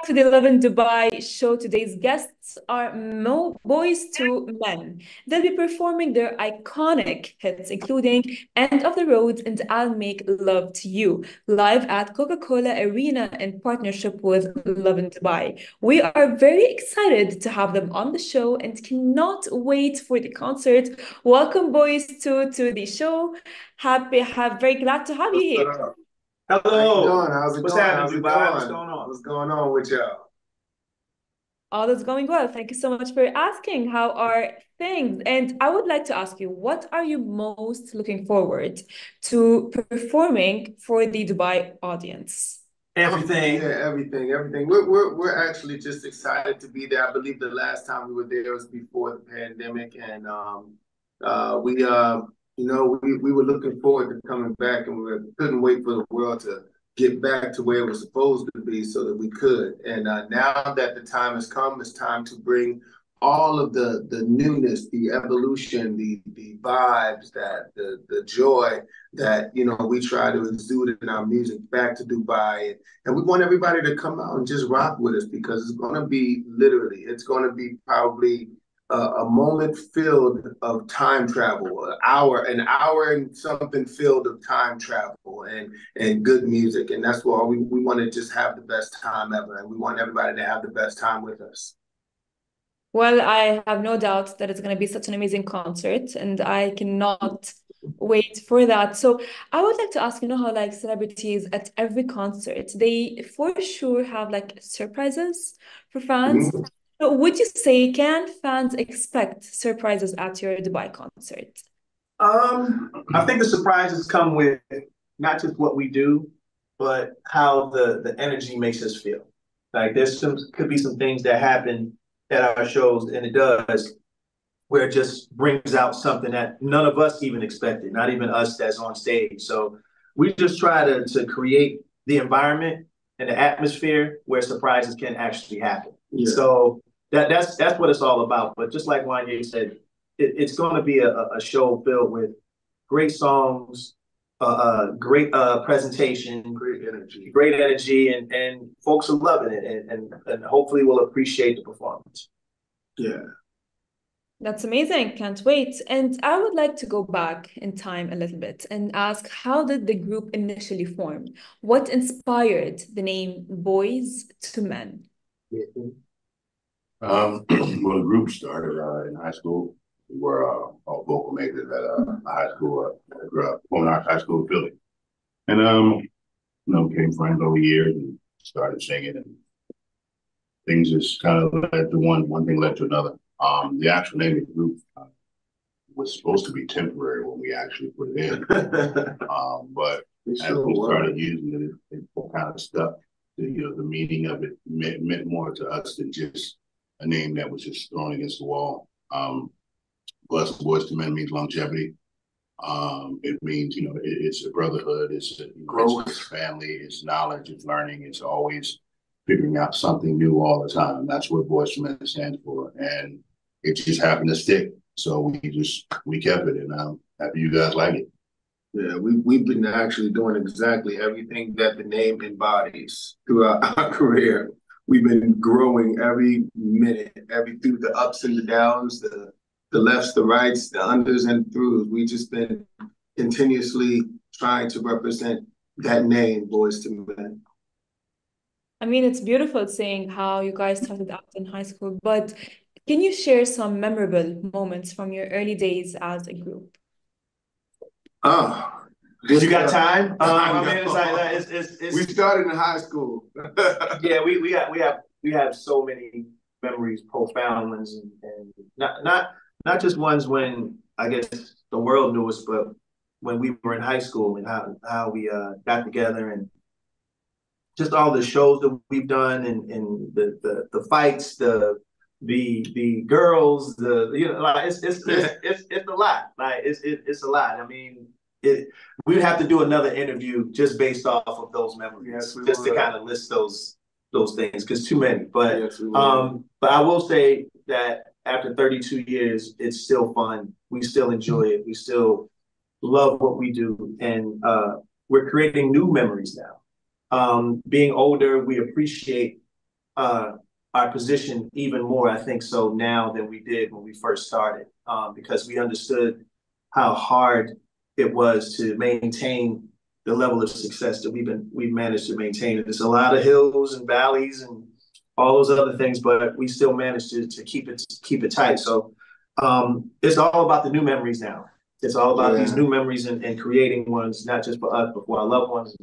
to the Lovin Dubai show. Today's guests are Boys to Men. They'll be performing their iconic hits, including End of the Road and I'll Make Love to You, live at Coca-Cola Arena in partnership with Lovin Dubai. We are very excited to have them on the show and cannot wait for the concert. Welcome, Boys, to the show. Very glad to have you here. Hello. How's it What's going? happening, How's it Dubai? going? What's going on? What's going on with y'all? All is going well. Thank you so much for asking. How are things? And I would like to ask you, what are you most looking forward to performing for the Dubai audience? Everything. Yeah, everything. We're actually just excited to be there. I believe the last time we were there was before the pandemic, and we were looking forward to coming back, and couldn't wait for the world to get back to where it was supposed to be so that we could. And now that the time has come, it's time to bring all of the newness, the evolution, the vibes, that the joy that we try to exude in our music back to Dubai. And we want everybody to come out and just rock with us, because it's going to be it's going to be probably a moment filled of time travel, an hour and something filled of time travel and good music. And that's why we want to just have the best time ever. And we want everybody to have the best time with us. Well, I have no doubt that it's going to be such an amazing concert, and I cannot wait for that. So I would like to ask, how like celebrities at every concert, they for sure have like surprises for fans. Mhm. So would you say, can fans expect surprises at your Dubai concert? I think the surprises come with not just what we do, but how the energy makes us feel. Like could be some things that happen at our shows, and it does, where it just brings out something that none of us even expected, not even us that's on stage. So we just try to create the environment and the atmosphere where surprises can actually happen. Yeah. So that's what it's all about. But just like Wanye said, it's going to be a show filled with great songs, great presentation, great energy, and folks are loving it, and hopefully will appreciate the performance. Yeah. That's amazing. Can't wait. And I would like to go back in time a little bit and ask, how did the group initially form? What inspired the name Boys to Men? Well, the group started in high school. We were all vocal majors at a high school, performing arts high school in Philly. And, became friends over years and started singing, and things just kind of led to one thing led to another. The actual name of the group was supposed to be temporary when we actually put it in. But as we started using it kind of stuck. The meaning of it meant more to us than just a name that was just thrown against the wall. Plus, Boys to Men means longevity. It means, it's a brotherhood, it's growth, it's family, it's knowledge, it's learning, it's always figuring out something new all the time. That's what Boys to Men stands for. And it just happened to stick. So we kept it, and I'm happy you guys like it. Yeah, we've been actually doing exactly everything that the name embodies throughout our career. We've been growing every minute, through the ups and the downs, the lefts, the rights, the unders and throughs. We've just been continuously trying to represent that name, Boys to Men. I mean, it's beautiful seeing how you guys started out in high school, but can you share some memorable moments from your early days as a group? Oh, you got time? We started in high school. Yeah, we have so many memories, profound ones, and not just ones when I guess the world knew us, but when we were in high school, and how we got together, and just all the shows that we've done, and the fights, the girls, like it's a lot. Like it's a lot. I mean, we'd have to do another interview just based off of those memories, yes, just to kind of list those things, because too many. But yes, but I will say that after 32 years, it's still fun. We still enjoy it. We still love what we do, and we're creating new memories now. Being older, we appreciate our position even more, I think so now than we did when we first started, because we understood how hard it was to maintain the level of success that we've managed to maintain. There's a lot of hills and valleys and all those other things, but we still managed to keep it tight. So it's all about the new memories now. It's all about these new memories and creating ones, not just for us, but for our loved ones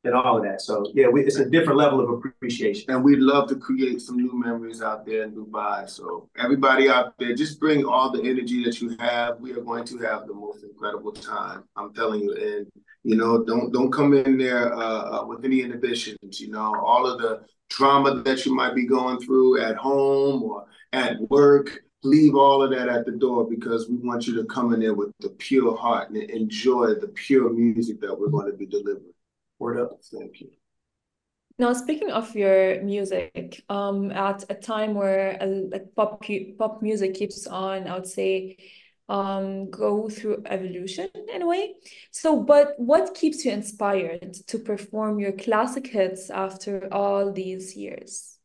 and all of that. So yeah, it's a different level of appreciation. And we'd love to create some new memories out there in Dubai. So everybody out there, just bring all the energy that you have. We are going to have the most incredible time. I'm telling you. And you know, don't come in there with any inhibitions. You know, all of the drama that you might be going through at home or at work, leave all of that at the door, because we want you to come in there with the pure heart and enjoy the pure music that we're going to be delivering. Word up. Thank you. Now, speaking of your music, at a time where like pop music keeps on, I would say, go through evolution in a way. So, but what keeps you inspired to perform your classic hits after all these years?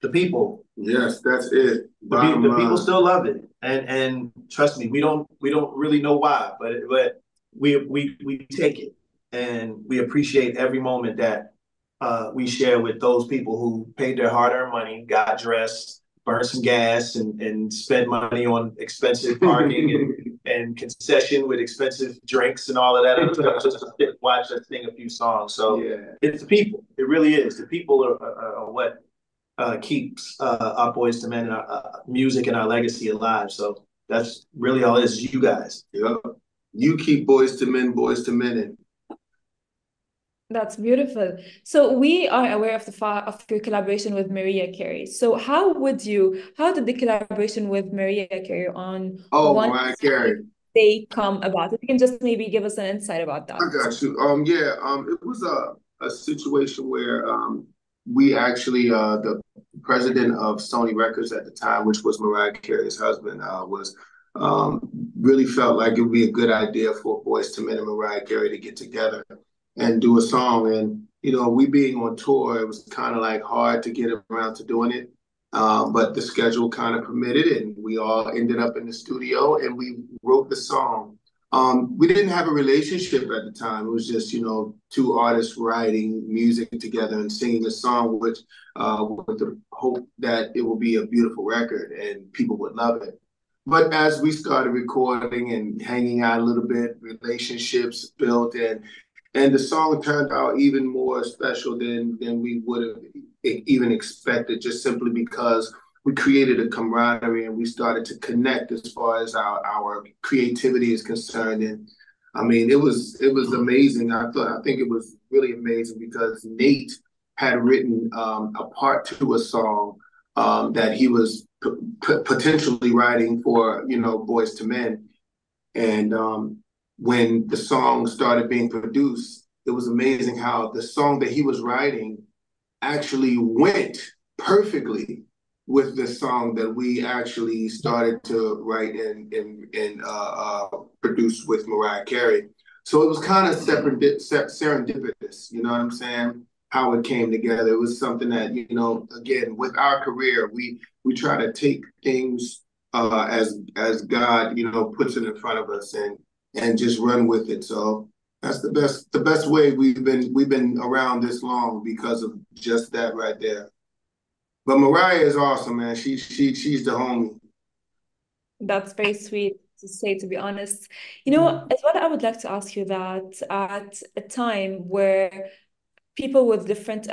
The people. Yes, that's it. The people still love it, and trust me, we don't really know why, but we take it, and we appreciate every moment that we share with those people who paid their hard-earned money, got dressed, burned some gas, and spent money on expensive parking and concession with expensive drinks and all of that other stuff just to watch us sing a few songs. So yeah, it's the people. It really is. The people are what keeps our Boyz II Men and our music and our legacy alive. So that's really all it is you guys. Yeah. You keep Boyz II Men in. That's beautiful. So we are aware of of your collaboration with Mariah Carey. So how did the collaboration with Mariah Carey on Mariah Carey they come about? If you can just maybe give us an insight about that. I got you. It was a situation where we actually the president of Sony Records at the time, which was Mariah Carey's husband, was really felt like it would be a good idea for Boyz II Men and Mariah Carey to get together and do a song. And, you know, we being on tour, it was kind of like hard to get around to doing it. But the schedule kind of permitted it, and we all ended up in the studio and we wrote the song. We didn't have a relationship at the time. It was just, you know, two artists writing music together and singing a song, which with the hope that it will be a beautiful record and people would love it. But as we started recording and hanging out a little bit, relationships built, and the song turned out even more special than we would have even expected, just simply because we created a camaraderie and we started to connect as far as our creativity is concerned. And I mean, it was amazing. I think it was really amazing because Nate had written a part to a song that he was potentially writing for, you know, Boyz II Men. And when the song started being produced, it was amazing how the song that he was writing actually went perfectly with the song that we actually started to write and produce with Mariah Carey. So it was kind of serendipitous, you know what I'm saying? How it came together. It was something that, you know, again, with our career, we try to take things as God, you know, puts it in front of us and just run with it. So that's the best way we've been around this long, because of just that right there. But Mariah is awesome, man. She's the homie. That's very sweet to say, to be honest. You know, as well, I would like to ask you that at a time where people with different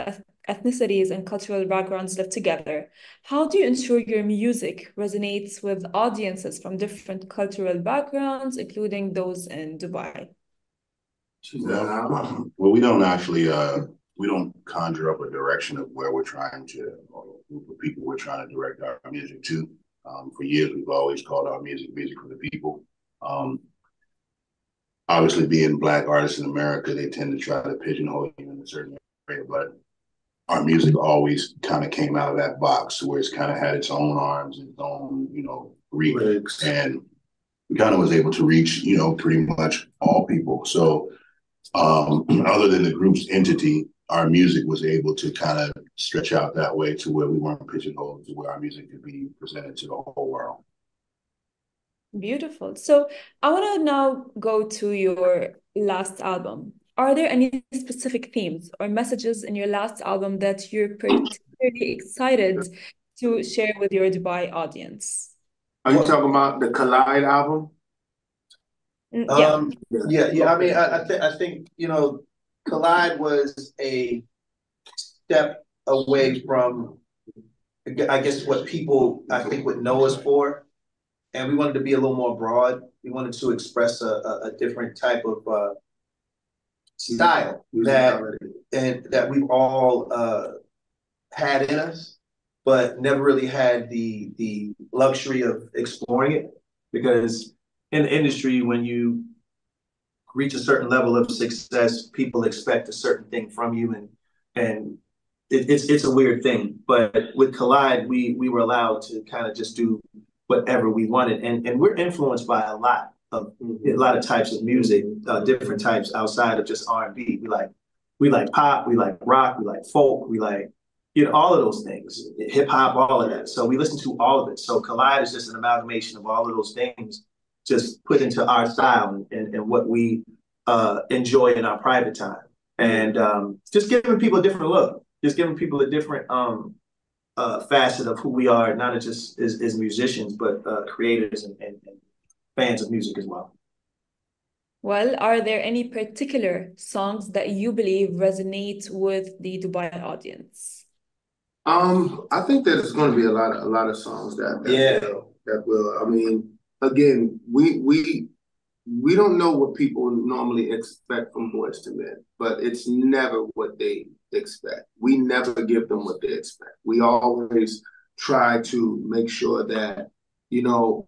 ethnicities and cultural backgrounds live together, how do you ensure your music resonates with audiences from different cultural backgrounds, including those in Dubai? Well, we don't actually, we don't conjure up a direction of where we're trying to, or a group of people we're trying to direct our music to. For years, we've always called our music for the people. Obviously, being Black artists in America, they tend to try to pigeonhole you in a certain area, but our music always kind of came out of that box where it's kind of had its own arms and its own, you know, reach. And we kind of was able to reach, you know, pretty much all people. So other than the group's entity, our music was able to kind of stretch out that way to where we weren't pigeonholed, to where our music could be presented to the whole world. Beautiful. So I want to now go to your last album. Are there any specific themes or messages in your last album that you're particularly excited to share with your Dubai audience? Are you talking about the Collide album? Yeah. Yeah. I mean, I think, you know, Collide was a step away from, I guess, what people, I think, would know us for. And we wanted to be a little more broad. We wanted to express a different type of style that we've all had in us, but never really had the luxury of exploring it. Because in the industry, when you reach a certain level of success, people expect a certain thing from you, and it's a weird thing. But with Collide, we were allowed to kind of just do whatever we wanted, and we're influenced by a lot of types of music, different types outside of just R&B. We like pop, we like rock, we like folk, we like, you know, all of those things, hip hop, all of that. So we listen to all of it. So Collide is just an amalgamation of all of those things, just put into our style and what we enjoy in our private time, and just giving people a different look, just giving people a different facet of who we are, not just as musicians, but creators and fans of music as well. Well, are there any particular songs that you believe resonate with the Dubai audience? I think that it's going to be a lot of songs that will. I mean, again, we don't know what people normally expect from Boyz II Men, but it's never what they expect. We never give them what they expect. We always try to make sure that, you know,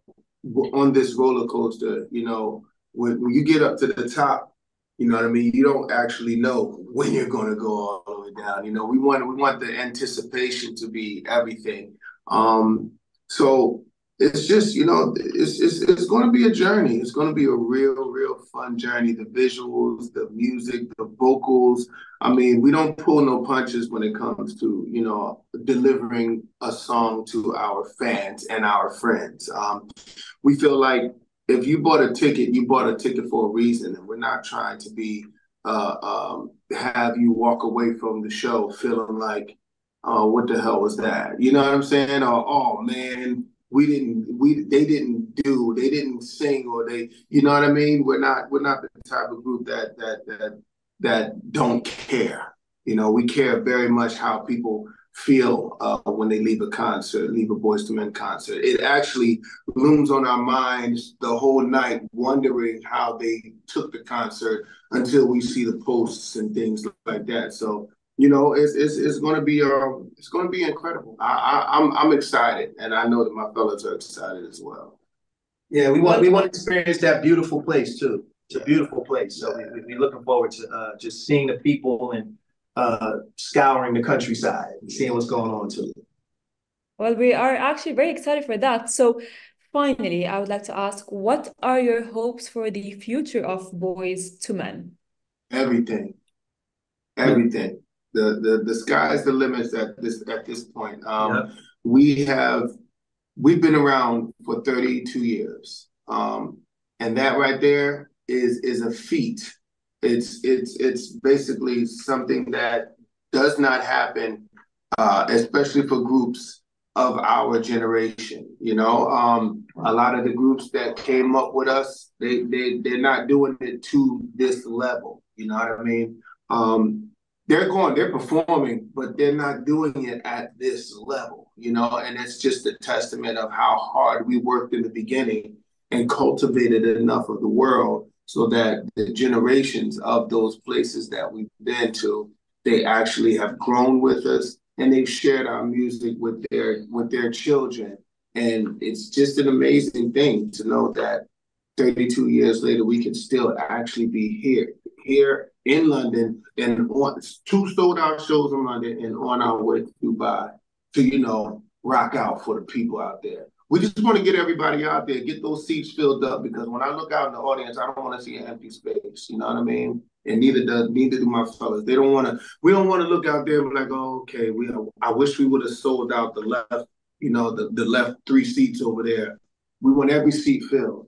on this roller coaster, you know, when you get up to the top, you know what I mean, you don't actually know when you're going to go all the way down. You know, we want the anticipation to be everything. So it's just, you know, it's going to be a journey. It's going to be a real fun journey. The visuals, the music, the vocals. I mean, we don't pull no punches when it comes to, you know, delivering a song to our fans and our friends. We feel like if you bought a ticket, you bought a ticket for a reason, and we're not trying to be have you walk away from the show feeling like, oh, what the hell was that? You know what I'm saying? Or, oh man, they didn't sing, or they, you know what I mean? We're not the type of group that don't care. You know, we care very much how people feel when they leave a Boyz II Men concert. It actually looms on our minds the whole night, wondering how they took the concert until we see the posts and things like that. So, you know, it's going to be incredible. I'm excited, and I know that my fellas are excited as well. Yeah, we want to experience that beautiful place too. It's a beautiful place. So we're looking forward to just seeing the people and scouring the countryside and seeing what's going on too. Well, we are actually very excited for that. So finally, I would like to ask, what are your hopes for the future of Boyz II Men? Everything. The sky's the limit at this point. We've been around for 32 years. And that right there is a feat. It's basically something that does not happen, especially for groups of our generation. You know, a lot of the groups that came up with us, they're not doing it to this level. You know what I mean? They're performing, but they're not doing it at this level, you know, and it's just a testament of how hard we worked in the beginning and cultivated enough of the world so that the generations of those places that we've been to, they actually have grown with us, and they've shared our music with their children. And it's just an amazing thing to know that 32 years later, we can still actually be here in London, and on 2 sold-out shows in London, and on our way to Dubai to, you know, rock out for the people out there. We just want to get everybody out there, get those seats filled up, because when I look out in the audience, I don't want to see an empty space. You know what I mean? And neither do my fellas. We don't want to look out there and be like, oh, okay, I wish we would have sold out the left, the left 3 seats over there. We want every seat filled.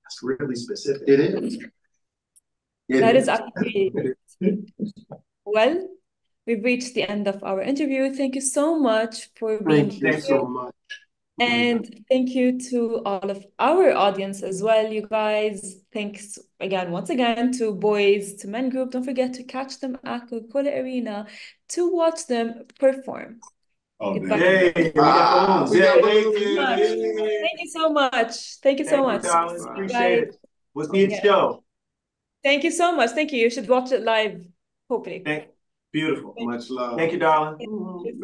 That's really specific. It is. That is actually well, we've reached the end of our interview. Thank you so much for being here. Thank you so much. And thank you to all of our audience as well, you guys. Thanks again, once again, to Boyz to Men Group. Don't forget to catch them at Coca-Cola Arena to watch them perform. Oh, Goodbye. Yay, we got balloons. Yeah, Thank you so much. Thank you so much. Darling. Appreciate it. We'll see you at the show. Thank you so much. Thank you. You should watch it live, hopefully. Beautiful. Much love. Thank you, darling. Thank you.